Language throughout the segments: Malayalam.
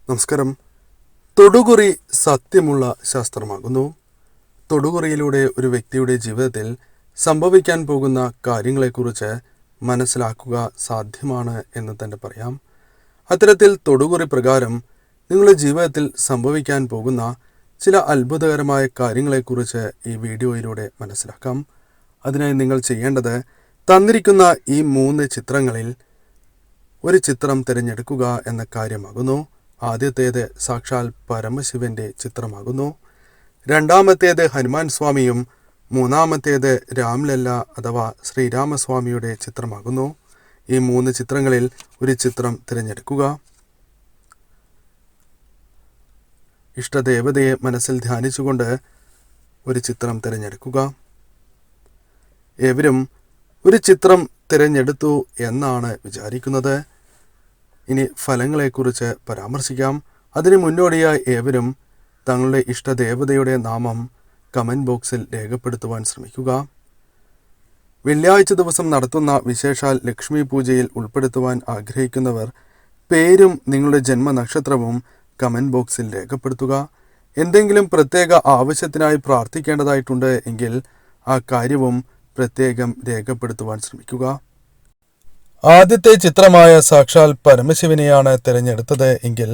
നമസ്കാരം. തൊടുകുറി സത്യമുള്ള ശാസ്ത്രമാകുന്നു. തൊടുകുറിയിലൂടെ ഒരു വ്യക്തിയുടെ ജീവിതത്തിൽ സംഭവിക്കാൻ പോകുന്ന കാര്യങ്ങളെക്കുറിച്ച് മനസ്സിലാക്കുക സാധ്യമാണ് എന്ന് തന്നെ പറയാം. അത്തരത്തിൽ തൊടുകുറി പ്രകാരം നിങ്ങളുടെ ജീവിതത്തിൽ സംഭവിക്കാൻ പോകുന്ന ചില അത്ഭുതകരമായ കാര്യങ്ങളെക്കുറിച്ച് ഈ വീഡിയോയിലൂടെ മനസ്സിലാക്കാം. അതിനായി നിങ്ങൾ ചെയ്യേണ്ടത് തന്നിരിക്കുന്ന ഈ 3 ചിത്രങ്ങളിൽ ഒരു ചിത്രം തിരഞ്ഞെടുക്കുക എന്ന കാര്യമാകുന്നു. ആദ്യത്തേത് സാക്ഷാൽ പരമശിവന്റെ ചിത്രമാകുന്നു. രണ്ടാമത്തേത് ഹനുമാൻ സ്വാമിയും മൂന്നാമത്തേത് രാംലല്ല അഥവാ ശ്രീരാമസ്വാമിയുടെ ചിത്രമാകുന്നു. ഈ 3 ചിത്രങ്ങളിൽ ഒരു ചിത്രം തിരഞ്ഞെടുക്കുക. ഇഷ്ടദേവതയെ മനസ്സിൽ ധ്യാനിച്ചുകൊണ്ട് ഒരു ചിത്രം തിരഞ്ഞെടുക്കുക. ഏവരും ഒരു ചിത്രം തിരഞ്ഞെടുത്തു എന്നാണ് വിചാരിക്കുന്നത്. ഇനി ഫലങ്ങളെക്കുറിച്ച് പരാമർശിക്കാം. അതിന് മുന്നോടിയായി ഏവരും തങ്ങളുടെ ഇഷ്ടദേവതയുടെ നാമം കമൻറ്റ് ബോക്സിൽ രേഖപ്പെടുത്തുവാൻ ശ്രമിക്കുക. വെള്ളിയാഴ്ച ദിവസം നടത്തുന്ന വിശേഷാൽ ലക്ഷ്മി പൂജയിൽ ഉൾപ്പെടുത്തുവാൻ ആഗ്രഹിക്കുന്നവർ പേരും നിങ്ങളുടെ ജന്മനക്ഷത്രവും കമൻറ്റ് ബോക്സിൽ രേഖപ്പെടുത്തുക. എന്തെങ്കിലും പ്രത്യേക ആവശ്യത്തിനായി പ്രാർത്ഥിക്കേണ്ടതായിട്ടുണ്ട് എങ്കിൽ ആ കാര്യവും പ്രത്യേകം രേഖപ്പെടുത്തുവാൻ ശ്രമിക്കുക. ആദ്യത്തെ ചിത്രമായ സാക്ഷാൽ പരമശിവനെയാണ് തിരഞ്ഞെടുത്തത് എങ്കിൽ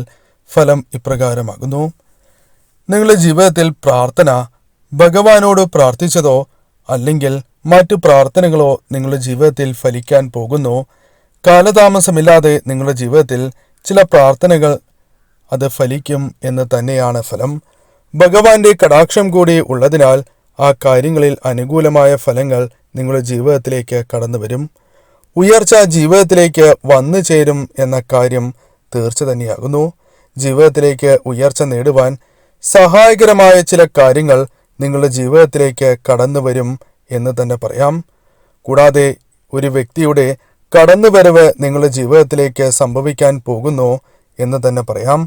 ഫലം ഇപ്രകാരമാകുന്നു. നിങ്ങളുടെ ജീവിതത്തിൽ പ്രാർത്ഥന ഭഗവാനോട് പ്രാർത്ഥിച്ചതോ അല്ലെങ്കിൽ മറ്റു പ്രാർത്ഥനകളോ നിങ്ങളുടെ ജീവിതത്തിൽ ഫലിക്കാൻ പോകുന്നു. കാലതാമസമില്ലാതെ നിങ്ങളുടെ ജീവിതത്തിൽ ചില പ്രാർത്ഥനകൾ അത് ഫലിക്കും എന്ന് തന്നെയാണ് ഫലം. ഭഗവാന്റെ കടാക്ഷം കൂടി ഉള്ളതിനാൽ ആ കാര്യങ്ങളിൽ അനുകൂലമായ ഫലങ്ങൾ നിങ്ങളുടെ ജീവിതത്തിലേക്ക് കടന്നു വരും. ഉയർച്ച ജീവിതത്തിലേക്ക് വന്നു ചേരും എന്ന കാര്യം തീർച്ച തന്നെയാകുന്നു. ജീവിതത്തിലേക്ക് ഉയർച്ച നേടുവാൻ സഹായകരമായ ചില കാര്യങ്ങൾ നിങ്ങളുടെ ജീവിതത്തിലേക്ക് കടന്നു വരും എന്ന് തന്നെ പറയാം. കൂടാതെ ഒരു വ്യക്തിയുടെ കടന്നുവരവ് നിങ്ങളുടെ ജീവിതത്തിലേക്ക് സംഭവിക്കാൻ പോകുന്നു എന്ന് തന്നെ പറയാം.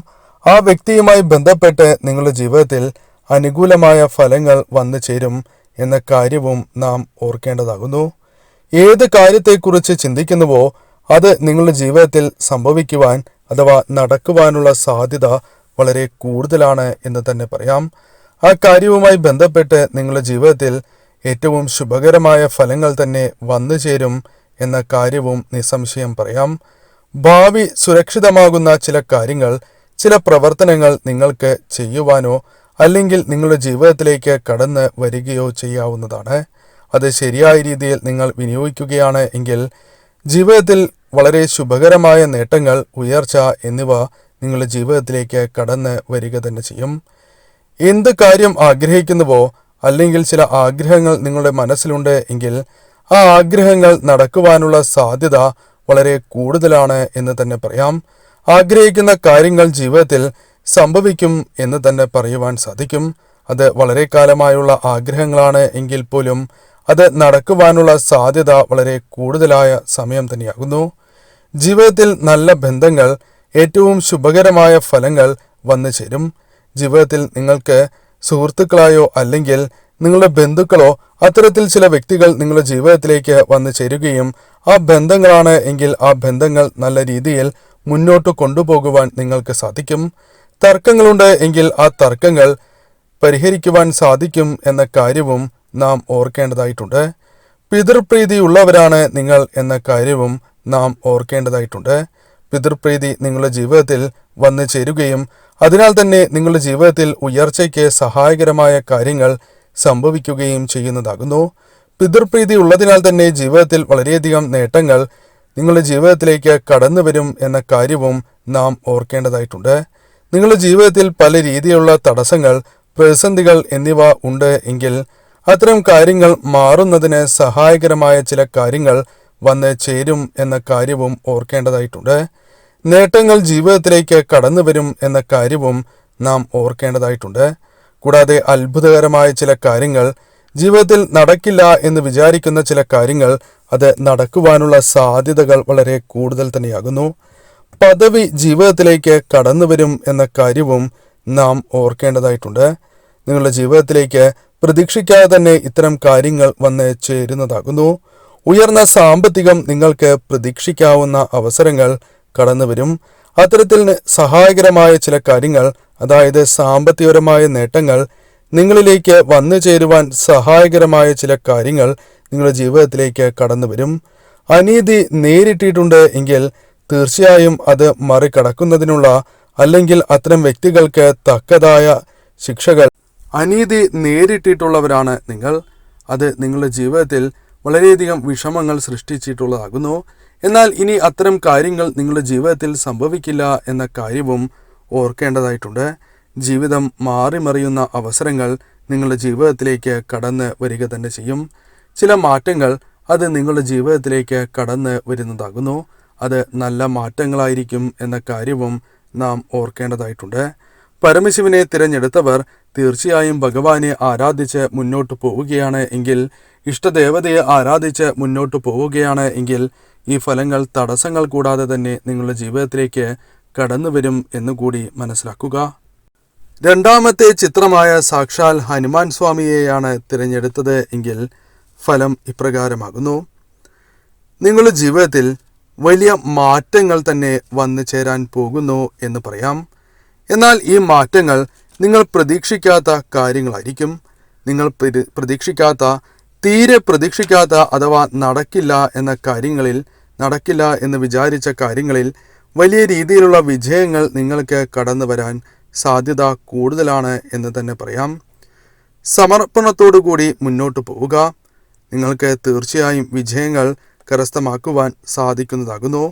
ആ വ്യക്തിയുമായി ബന്ധപ്പെട്ട് നിങ്ങളുടെ ജീവിതത്തിൽ അനുകൂലമായ ഫലങ്ങൾ വന്നു ചേരും എന്ന കാര്യവും നാം ഓർക്കേണ്ടതാകുന്നു. ഏത് കാര്യത്തെക്കുറിച്ച് ചിന്തിക്കുന്നുവോ അത് നിങ്ങളുടെ ജീവിതത്തിൽ സംഭവിക്കുവാൻ അഥവാ നടക്കുവാനുള്ള സാധ്യത വളരെ കൂടുതലാണ് എന്ന് തന്നെ പറയാം. ആ കാര്യവുമായി ബന്ധപ്പെട്ട് നിങ്ങളുടെ ജീവിതത്തിൽ ഏറ്റവും ശുഭകരമായ ഫലങ്ങൾ തന്നെ വന്നു ചേരും എന്ന കാര്യവും നിസ്സംശയം പറയാം. ഭാവി സുരക്ഷിതമാകുന്ന ചില കാര്യങ്ങൾ, ചില പ്രവർത്തനങ്ങൾ നിങ്ങൾക്ക് ചെയ്യുവാനോ അല്ലെങ്കിൽ നിങ്ങളുടെ ജീവിതത്തിലേക്ക് കടന്ന് വരികയോ ചെയ്യാവുന്നതാണ്. അത് ശരിയായ രീതിയിൽ നിങ്ങൾ വിനിയോഗിക്കുകയാണ് എങ്കിൽ ജീവിതത്തിൽ വളരെ ശുഭകരമായ നേട്ടങ്ങൾ, ഉയർച്ച എന്നിവ നിങ്ങളുടെ ജീവിതത്തിലേക്ക് കടന്ന് വരിക തന്നെ ചെയ്യും. എന്ത് കാര്യം ആഗ്രഹിക്കുന്നുവോ അല്ലെങ്കിൽ ചില ആഗ്രഹങ്ങൾ നിങ്ങളുടെ മനസ്സിലുണ്ട് എങ്കിൽ ആ ആഗ്രഹങ്ങൾ നടക്കുവാനുള്ള സാധ്യത വളരെ കൂടുതലാണ് എന്ന് തന്നെ പറയാം. ആഗ്രഹിക്കുന്ന കാര്യങ്ങൾ ജീവിതത്തിൽ സംഭവിക്കും എന്ന് തന്നെ പറയുവാൻ സാധിക്കും. അത് വളരെ കാലമായുള്ള ആഗ്രഹങ്ങളാണ് എങ്കിൽ പോലും അത് നടക്കുവാനുള്ള സാധ്യത വളരെ കൂടുതലായ സമയം തന്നെയാകുന്നു. ജീവിതത്തിൽ നല്ല ബന്ധങ്ങൾ, ഏറ്റവും ശുഭകരമായ ഫലങ്ങൾ വന്നു ചേരും. ജീവിതത്തിൽ നിങ്ങൾക്ക് സുഹൃത്തുക്കളായോ അല്ലെങ്കിൽ നിങ്ങളുടെ ബന്ധുക്കളോ അത്തരത്തിൽ ചില വ്യക്തികൾ നിങ്ങളുടെ ജീവിതത്തിലേക്ക് വന്നു ചേരുകയും ആ ബന്ധങ്ങളാണ് എങ്കിൽ ആ ബന്ധങ്ങൾ നല്ല രീതിയിൽ മുന്നോട്ട് കൊണ്ടുപോകുവാൻ നിങ്ങൾക്ക് സാധിക്കും. തർക്കങ്ങളുണ്ട് എങ്കിൽ ആ തർക്കങ്ങൾ പരിഹരിക്കുവാൻ സാധിക്കും എന്ന കാര്യവും നാം ഓർക്കേണ്ടതായിട്ടുണ്ട്. പിതൃപ്രീതിയുള്ളവരാണ് നിങ്ങൾ എന്ന കാര്യവും നാം ഓർക്കേണ്ടതായിട്ടുണ്ട്. പിതൃപ്രീതി നിങ്ങളുടെ ജീവിതത്തിൽ വന്നു ചേരുകയും അതിനാൽ തന്നെ നിങ്ങളുടെ ജീവിതത്തിൽ ഉയർച്ചയ്ക്ക് സഹായകരമായ കാര്യങ്ങൾ സംഭവിക്കുകയും ചെയ്യുന്നതാകുന്നു. പിതൃപ്രീതി ഉള്ളതിനാൽ തന്നെ ജീവിതത്തിൽ വളരെയധികം നേട്ടങ്ങൾ നിങ്ങളുടെ ജീവിതത്തിലേക്ക് കടന്നു വരും എന്ന കാര്യവും നാം ഓർക്കേണ്ടതായിട്ടുണ്ട്. നിങ്ങളുടെ ജീവിതത്തിൽ പല രീതിയിലുള്ള തടസ്സങ്ങൾ, പ്രതിസന്ധികൾ എന്നിവ ഉണ്ട് എങ്കിൽ അത്തരം കാര്യങ്ങൾ മാറുന്നതിന് സഹായകരമായ ചില കാര്യങ്ങൾ വന്ന് ചേരും എന്ന കാര്യവും ഓർക്കേണ്ടതായിട്ടുണ്ട്. നേട്ടങ്ങൾ ജീവിതത്തിലേക്ക് കടന്നു വരും എന്ന കാര്യവും നാം ഓർക്കേണ്ടതായിട്ടുണ്ട്. കൂടാതെ അത്ഭുതകരമായ ചില കാര്യങ്ങൾ, ജീവിതത്തിൽ നടക്കില്ല എന്ന് വിചാരിക്കുന്ന ചില കാര്യങ്ങൾ അത് നടക്കുവാനുള്ള സാധ്യതകൾ വളരെ കൂടുതൽ തന്നെയാകുന്നു. പദവി ജീവിതത്തിലേക്ക് കടന്നു വരും എന്ന കാര്യവും നാം ഓർക്കേണ്ടതായിട്ടുണ്ട്. നിങ്ങളുടെ ജീവിതത്തിലേക്ക് പ്രതീക്ഷിക്കാതെ തന്നെ ഇത്തരം കാര്യങ്ങൾ വന്ന് ചേരുന്നതാകുന്നു. ഉയർന്ന സാമ്പത്തികം നിങ്ങൾക്ക് പ്രതീക്ഷിക്കാവുന്ന അവസരങ്ങൾ കടന്നു വരും. അത്തരത്തിൽ സഹായകരമായ ചില കാര്യങ്ങൾ, അതായത് സാമ്പത്തികപരമായ നേട്ടങ്ങൾ നിങ്ങളിലേക്ക് വന്നു ചേരുവാൻ സഹായകരമായ ചില കാര്യങ്ങൾ നിങ്ങളുടെ ജീവിതത്തിലേക്ക് കടന്നു വരും. അനീതി നേരിട്ടിട്ടുണ്ട് എങ്കിൽ തീർച്ചയായും അത് മറികടക്കുന്നതിനുള്ള, അല്ലെങ്കിൽ അത്തരം വ്യക്തികൾക്ക് തക്കതായ ശിക്ഷകൾ, അനീതി നേരിട്ടിട്ടുള്ളവരാണ് നിങ്ങൾ. അത് നിങ്ങളുടെ ജീവിതത്തിൽ വളരെയധികം വിഷമങ്ങൾ സൃഷ്ടിച്ചിട്ടുള്ളതാകുന്നു. എന്നാൽ ഇനി അത്തരം കാര്യങ്ങൾ നിങ്ങളുടെ ജീവിതത്തിൽ സംഭവിക്കില്ല എന്ന കാര്യവും ഓർക്കേണ്ടതായിട്ടുണ്ട്. ജീവിതം മാറിമറിയുന്ന അവസരങ്ങൾ നിങ്ങളുടെ ജീവിതത്തിലേക്ക് കടന്ന് വരിക തന്നെ ചെയ്യും. ചില മാറ്റങ്ങൾ അത് നിങ്ങളുടെ ജീവിതത്തിലേക്ക് കടന്ന് വരുന്നതാകുന്നു. അത് നല്ല മാറ്റങ്ങളായിരിക്കും എന്ന കാര്യവും നാം ഓർക്കേണ്ടതായിട്ടുണ്ട്. പരമശിവനെ തിരഞ്ഞെടുത്തവർ തീർച്ചയായും ഭഗവാനെ ആരാധിച്ച് മുന്നോട്ട് പോവുകയാണ് എങ്കിൽ, ഇഷ്ടദേവതയെ ആരാധിച്ച് മുന്നോട്ട് പോവുകയാണ് എങ്കിൽ ഈ ഫലങ്ങൾ തടസ്സങ്ങൾ കൂടാതെ തന്നെ നിങ്ങളുടെ ജീവിതത്തിലേക്ക് കടന്നു വരും എന്നുകൂടി മനസ്സിലാക്കുക. രണ്ടാമത്തെ ചിത്രമായ സാക്ഷാൽ ഹനുമാൻ സ്വാമിയെയാണ് തിരഞ്ഞെടുത്തത് എങ്കിൽ ഫലം ഇപ്രകാരമാകുന്നു. നിങ്ങളുടെ ജീവിതത്തിൽ വലിയ മാറ്റങ്ങൾ തന്നെ വന്നു ചേരാൻ പോകുന്നു എന്ന് പറയാം. എന്നാൽ ഈ മാറ്റങ്ങൾ നിങ്ങൾ പ്രതീക്ഷിക്കാത്ത കാര്യങ്ങളായിരിക്കും. നിങ്ങൾ തീരെ പ്രതീക്ഷിക്കാത്ത അഥവാ നടക്കില്ല എന്ന കാര്യങ്ങളിൽ, നടക്കില്ല എന്ന് വിചാരിച്ച കാര്യങ്ങളിൽ വലിയ രീതിയിലുള്ള വിജയങ്ങൾ നിങ്ങൾക്ക് കടന്നു വരാൻ സാധ്യത കൂടുതലാണ് എന്ന് തന്നെ പറയാം. സമർപ്പണത്തോടു കൂടി മുന്നോട്ട് പോവുക. നിങ്ങൾക്ക് തീർച്ചയായും വിജയങ്ങൾ കരസ്ഥമാക്കുവാൻ സാധിക്കുന്നതാകുന്നു.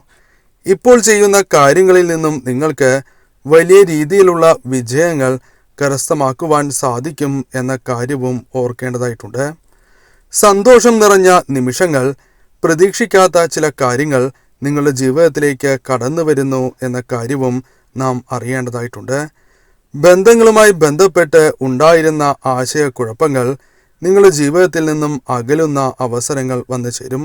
ഇപ്പോൾ ചെയ്യുന്ന കാര്യങ്ങളിൽ നിന്നും നിങ്ങൾക്ക് വലിയ രീതിയിലുള്ള വിജയങ്ങൾ കരസ്ഥമാക്കുവാൻ സാധിക്കും എന്ന കാര്യവും ഓർക്കേണ്ടതായിട്ടുണ്ട്. സന്തോഷം നിറഞ്ഞ നിമിഷങ്ങൾ, പ്രതീക്ഷിക്കാത്ത ചില കാര്യങ്ങൾ നിങ്ങളുടെ ജീവിതത്തിലേക്ക് കടന്നു വരുന്നു എന്ന കാര്യവും നാം അറിയേണ്ടതായിട്ടുണ്ട്. ബന്ധങ്ങളുമായി ബന്ധപ്പെട്ട് ഉണ്ടായിരുന്ന ആശയക്കുഴപ്പങ്ങൾ നിങ്ങളുടെ ജീവിതത്തിൽ നിന്നും അകലുന്ന അവസരങ്ങൾ വന്നു ചേരും.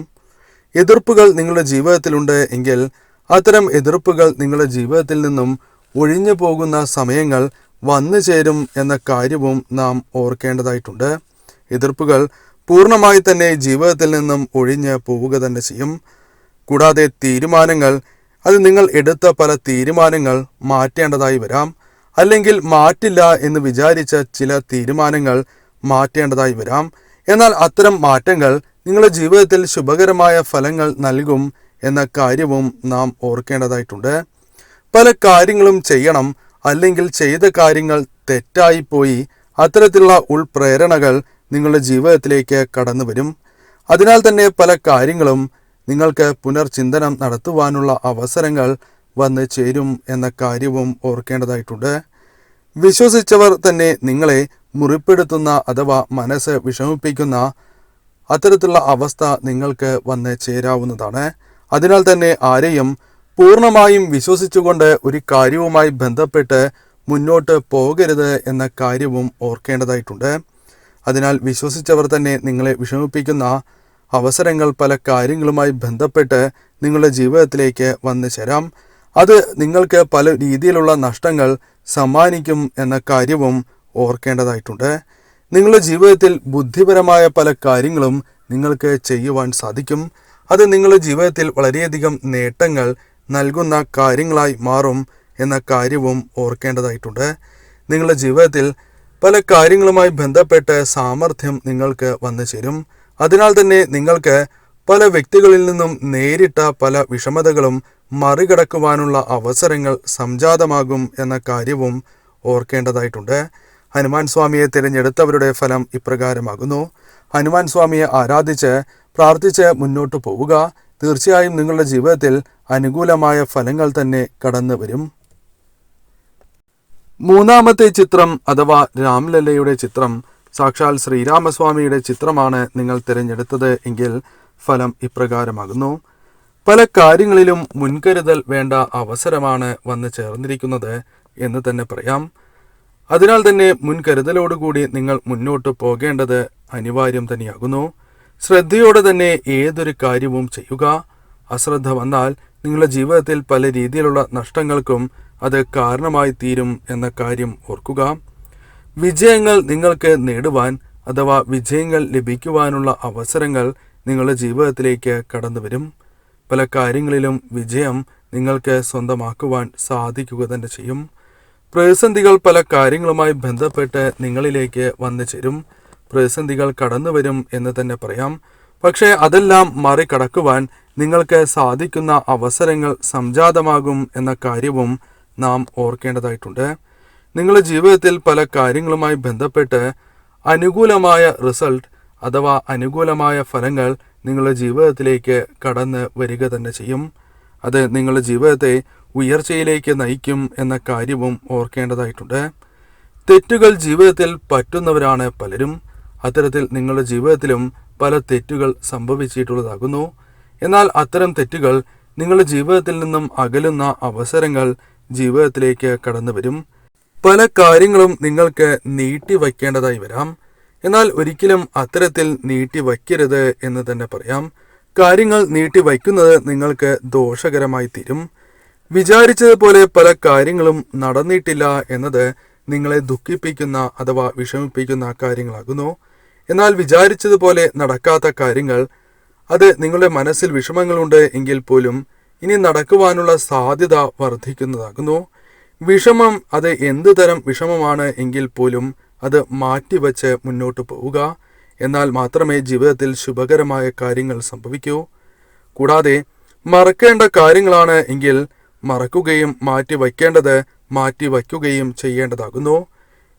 എതിർപ്പുകൾ നിങ്ങളുടെ ജീവിതത്തിലുണ്ട് എങ്കിൽ അത്തരം എതിർപ്പുകൾ നിങ്ങളുടെ ജീവിതത്തിൽ നിന്നും ഒഴിഞ്ഞു പോകുന്ന സമയങ്ങൾ വന്നു ചേരും എന്ന കാര്യവും നാം ഓർക്കേണ്ടതായിട്ടുണ്ട്. എതിർപ്പുകൾ പൂർണ്ണമായി തന്നെ ജീവിതത്തിൽ നിന്നും ഒഴിഞ്ഞ് പോവുക തന്നെ ചെയ്യും. കൂടാതെ തീരുമാനങ്ങൾ, അത് നിങ്ങൾ എടുത്ത പല തീരുമാനങ്ങൾ മാറ്റേണ്ടതായി വരാം. അല്ലെങ്കിൽ മാറ്റില്ല എന്ന് വിചാരിച്ച ചില തീരുമാനങ്ങൾ മാറ്റേണ്ടതായി വരാം. എന്നാൽ അത്തരം മാറ്റങ്ങൾ നിങ്ങളുടെ ജീവിതത്തിൽ ശുഭകരമായ ഫലങ്ങൾ നൽകും എന്ന കാര്യവും നാം ഓർക്കേണ്ടതായിട്ടുണ്ട്. പല കാര്യങ്ങളും ചെയ്യണം, അല്ലെങ്കിൽ ചെയ്ത കാര്യങ്ങൾ തെറ്റായിപ്പോയി. അത്തരത്തിലുള്ള ഉൾപ്രേരണകൾ നിങ്ങളുടെ ജീവിതത്തിലേക്ക് കടന്നു വരും. അതിനാൽ തന്നെ പല കാര്യങ്ങളും നിങ്ങൾക്ക് പുനർചിന്തനം നടത്തുവാനുള്ള അവസരങ്ങൾ വന്ന് ചേരും എന്ന കാര്യവും ഓർക്കേണ്ടതായിട്ടുണ്ട്. വിശ്വസിച്ചവർ തന്നെ നിങ്ങളെ മുറിപ്പെടുത്തുന്ന അഥവാ മനസ്സ് വിഷമിപ്പിക്കുന്ന അത്തരത്തിലുള്ള അവസ്ഥ നിങ്ങൾക്ക് വന്ന് ചേരാവുന്നതാണ്. അതിനാൽ തന്നെ ആരെയും പൂർണ്ണമായും വിശ്വസിച്ചുകൊണ്ട് ഒരു കാര്യവുമായി ബന്ധപ്പെട്ട് മുന്നോട്ട് പോകരുത് എന്ന കാര്യവും ഓർക്കേണ്ടതായിട്ടുണ്ട്. അതിനാൽ വിശ്വസിച്ചവർ തന്നെ നിങ്ങളെ വിഷമിപ്പിക്കുന്ന അവസരങ്ങൾ പല കാര്യങ്ങളുമായി ബന്ധപ്പെട്ട് നിങ്ങളുടെ ജീവിതത്തിലേക്ക് വന്നു ചേരാം. അത് നിങ്ങൾക്ക് പല രീതിയിലുള്ള നഷ്ടങ്ങൾ സമ്മാനിക്കും എന്ന കാര്യവും ഓർക്കേണ്ടതായിട്ടുണ്ട്. നിങ്ങളുടെ ജീവിതത്തിൽ ബുദ്ധിപരമായ പല കാര്യങ്ങളും നിങ്ങൾക്ക് ചെയ്യുവാൻ സാധിക്കും. അത് നിങ്ങളുടെ ജീവിതത്തിൽ വളരെയധികം നേട്ടങ്ങൾ നൽകുന്ന കാര്യങ്ങളായി മാറും എന്ന കാര്യവും ഓർക്കേണ്ടതായിട്ടുണ്ട്. നിങ്ങളുടെ ജീവിതത്തിൽ പല കാര്യങ്ങളുമായി ബന്ധപ്പെട്ട് സാമർഥ്യം നിങ്ങൾക്ക് വന്നു ചേരും. അതിനാൽ തന്നെ നിങ്ങൾക്ക് പല വ്യക്തികളിൽ നിന്നും നേരിട്ട പല വിഷമതകളും മറികടക്കുവാനുള്ള അവസരങ്ങൾ സംജാതമാകും എന്ന കാര്യവും ഓർക്കേണ്ടതായിട്ടുണ്ട്. ഹനുമാൻ സ്വാമിയെ തിരഞ്ഞെടുത്തവരുടെ ഫലം ഇപ്രകാരമാകുന്നു. ഹനുമാൻ സ്വാമിയെ ആരാധിച്ച് പ്രാർത്ഥിച്ച് മുന്നോട്ട് പോവുക. തീർച്ചയായും നിങ്ങളുടെ ജീവിതത്തിൽ അനുകൂലമായ ഫലങ്ങൾ തന്നെ കടന്നു വരും. മൂന്നാമത്തെ ചിത്രം അഥവാ രാംലല്ലയുടെ ചിത്രം, സാക്ഷാൽ ശ്രീരാമസ്വാമിയുടെ ചിത്രമാണ് നിങ്ങൾ തിരഞ്ഞെടുത്തത് എങ്കിൽ ഫലം ഇപ്രകാരമാകുന്നു. പല കാര്യങ്ങളിലും മുൻകരുതൽ വേണ്ട അവസരമാണ് വന്നു ചേർന്നിരിക്കുന്നത് എന്ന് തന്നെ പറയാം. അതിനാൽ തന്നെ മുൻകരുതലോടുകൂടി നിങ്ങൾ മുന്നോട്ട് പോകേണ്ടത് അനിവാര്യം തന്നെയാകുന്നു. ശ്രദ്ധയോടെ തന്നെ ഏതൊരു കാര്യവും ചെയ്യുക. അശ്രദ്ധ വന്നാൽ നിങ്ങളുടെ ജീവിതത്തിൽ പല രീതിയിലുള്ള നഷ്ടങ്ങൾക്കും അത് കാരണമായി തീരും എന്ന കാര്യം ഓർക്കുക. വിജയങ്ങൾ നിങ്ങൾക്ക് നേടുവാൻ അഥവാ വിജയങ്ങൾ ലഭിക്കുവാനുള്ള അവസരങ്ങൾ നിങ്ങളുടെ ജീവിതത്തിലേക്ക് കടന്നു വരും. പല കാര്യങ്ങളിലും വിജയം നിങ്ങൾക്ക് സ്വന്തമാക്കുവാൻ സാധിക്കുക തന്നെ ചെയ്യും. പ്രതിസന്ധികൾ പല കാര്യങ്ങളുമായി ബന്ധപ്പെട്ട് നിങ്ങളിലേക്ക് വന്നു ചേരും. പ്രതിസന്ധികൾ കടന്നു വരും എന്ന് തന്നെ പറയാം. പക്ഷേ അതെല്ലാം മറികടക്കുവാൻ നിങ്ങൾക്ക് സാധിക്കുന്ന അവസരങ്ങൾ സംജാതമാകും എന്ന കാര്യവും നാം ഓർക്കേണ്ടതായിട്ടുണ്ട്. നിങ്ങളുടെ ജീവിതത്തിൽ പല കാര്യങ്ങളുമായി ബന്ധപ്പെട്ട് അനുകൂലമായ റിസൾട്ട് അഥവാ അനുകൂലമായ ഫലങ്ങൾ നിങ്ങളുടെ ജീവിതത്തിലേക്ക് കടന്ന് വരിക തന്നെ ചെയ്യും. അത് നിങ്ങളുടെ ജീവിതത്തെ ഉയർച്ചയിലേക്ക് നയിക്കും എന്ന കാര്യവും ഓർക്കേണ്ടതായിട്ടുണ്ട്. തെറ്റുകൾ ജീവിതത്തിൽ പറ്റുന്നവരാണ് പലരും. അത്തരത്തിൽ നിങ്ങളുടെ ജീവിതത്തിലും പല തെറ്റുകൾ സംഭവിച്ചിട്ടുള്ളതാകുന്നു. എന്നാൽ അത്തരം തെറ്റുകൾ നിങ്ങളുടെ ജീവിതത്തിൽ നിന്നും അകലുന്ന അവസരങ്ങൾ ജീവിതത്തിലേക്ക് കടന്നു വരും. പല കാര്യങ്ങളും നിങ്ങൾക്ക് നീട്ടിവയ്ക്കേണ്ടതായി വരാം. എന്നാൽ ഒരിക്കലും അത്തരത്തിൽ നീട്ടിവയ്ക്കരുത് എന്ന് തന്നെ പറയാം. കാര്യങ്ങൾ നീട്ടിവയ്ക്കുന്നത് നിങ്ങൾക്ക് ദോഷകരമായി തീരും. വിചാരിച്ചതുപോലെ പല കാര്യങ്ങളും നടന്നിട്ടില്ല എന്നത് നിങ്ങളെ ദുഃഖിപ്പിക്കുന്ന അഥവാ വിഷമിപ്പിക്കുന്ന കാര്യങ്ങളാകുന്നു. എന്നാൽ വിചാരിച്ചതുപോലെ നടക്കാത്ത കാര്യങ്ങൾ, അത് നിങ്ങളുടെ മനസ്സിൽ വിഷമങ്ങളുണ്ട് എങ്കിൽ പോലും ഇനി നടക്കുവാനുള്ള സാധ്യത വർദ്ധിക്കുന്നതാകുന്നു. വിഷമം അത് എന്ത് തരം വിഷമമാണ് എങ്കിൽ പോലും അത് മാറ്റിവെച്ച് മുന്നോട്ട് പോവുക. എന്നാൽ മാത്രമേ ജീവിതത്തിൽ ശുഭകരമായ കാര്യങ്ങൾ സംഭവിക്കൂ. കൂടാതെ മറക്കേണ്ട കാര്യങ്ങളാണ് എങ്കിൽ മറക്കുകയും മാറ്റിവയ്ക്കേണ്ടത് മാറ്റിവയ്ക്കുകയും ചെയ്യേണ്ടതാകുന്നു.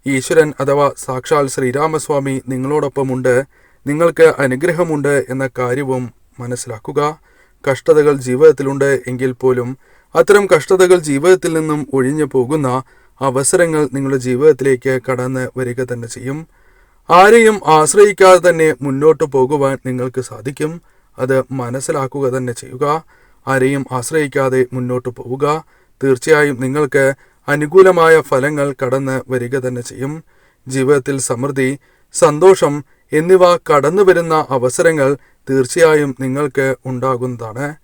ഈശ്വരൻ അഥവാ സാക്ഷാൽ ശ്രീരാമസ്വാമി നിങ്ങളോടൊപ്പമുണ്ട്, നിങ്ങൾക്ക് അനുഗ്രഹമുണ്ട് എന്ന കാര്യവും മനസ്സിലാക്കുക. കഷ്ടതകൾ ജീവിതത്തിലുണ്ട് എങ്കിൽ പോലും അത്തരം കഷ്ടതകൾ ജീവിതത്തിൽ നിന്നും ഒഴിഞ്ഞു പോകുന്ന അവസരങ്ങൾ നിങ്ങളുടെ ജീവിതത്തിലേക്ക് കടന്ന് വരിക തന്നെ ചെയ്യും. ആരെയും ആശ്രയിക്കാതെ തന്നെ മുന്നോട്ട് പോകുവാൻ നിങ്ങൾക്ക് സാധിക്കും. അത് മനസ്സിലാക്കുക തന്നെ ചെയ്യുക. ആരെയും ആശ്രയിക്കാതെ മുന്നോട്ട് പോവുക. തീർച്ചയായും നിങ്ങൾക്ക് അനുകൂലമായ ഫലങ്ങൾ കടന്ന് വരിക തന്നെ ചെയ്യും. ജീവിതത്തിൽ സമൃദ്ധി, സന്തോഷം എന്നിവ കടന്നു വരുന്ന അവസരങ്ങൾ തീർച്ചയായും നിങ്ങൾക്ക് ഉണ്ടാകുന്നതാണ്.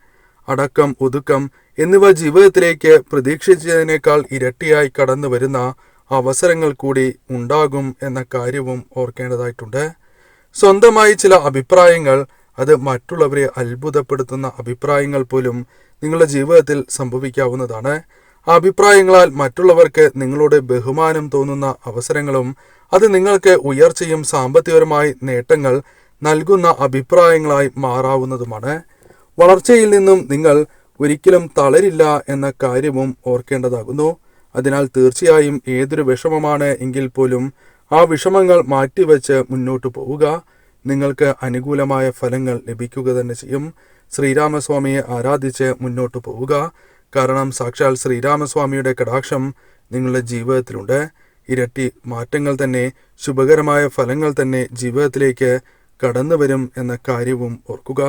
അടക്കം, ഒതുക്കം എന്നിവ ജീവിതത്തിലേക്ക് പ്രതീക്ഷിച്ചതിനേക്കാൾ ഇരട്ടിയായി കടന്നു വരുന്ന അവസരങ്ങൾ കൂടി ഉണ്ടാകും എന്ന കാര്യവും ഓർക്കേണ്ടതായിട്ടുണ്ട്. സ്വന്തമായി ചില അഭിപ്രായങ്ങൾ, അത് മറ്റുള്ളവരെ അത്ഭുതപ്പെടുത്തുന്ന അഭിപ്രായങ്ങൾ പോലും നിങ്ങളുടെ ജീവിതത്തിൽ സംഭവിക്കാവുന്നതാണ്. ആ അഭിപ്രായങ്ങളാൽ മറ്റുള്ളവർക്ക് നിങ്ങളോട് ബഹുമാനം തോന്നുന്ന അവസരങ്ങളും അത് നിങ്ങൾക്ക് ഉയർച്ചയും സാമ്പത്തികപരമായി നേട്ടങ്ങൾ നൽകുന്ന അഭിപ്രായങ്ങളായി മാറാവുന്നതുമാണ്. വളർച്ചയിൽ നിന്നും നിങ്ങൾ ഒരിക്കലും തളരില്ല എന്ന കാര്യവും ഓർക്കേണ്ടതാകുന്നു. അതിനാൽ തീർച്ചയായും ഏതൊരു വിഷമമാണ് എങ്കിൽ പോലും ആ വിഷമങ്ങൾ മാറ്റിവെച്ച് മുന്നോട്ട് പോവുക. നിങ്ങൾക്ക് അനുകൂലമായ ഫലങ്ങൾ ലഭിക്കുക തന്നെ ചെയ്യും. ശ്രീരാമസ്വാമിയെ ആരാധിച്ച് മുന്നോട്ട് പോവുക. കാരണം സാക്ഷാൽ ശ്രീരാമസ്വാമിയുടെ കടാക്ഷം നിങ്ങളുടെ ജീവിതത്തിലുണ്ട്. ഇരട്ടി മാറ്റങ്ങൾ തന്നെ, ശുഭകരമായ ഫലങ്ങൾ തന്നെ ജീവിതത്തിലേക്ക് കടന്നു വരും എന്ന കാര്യവും ഓർക്കുക.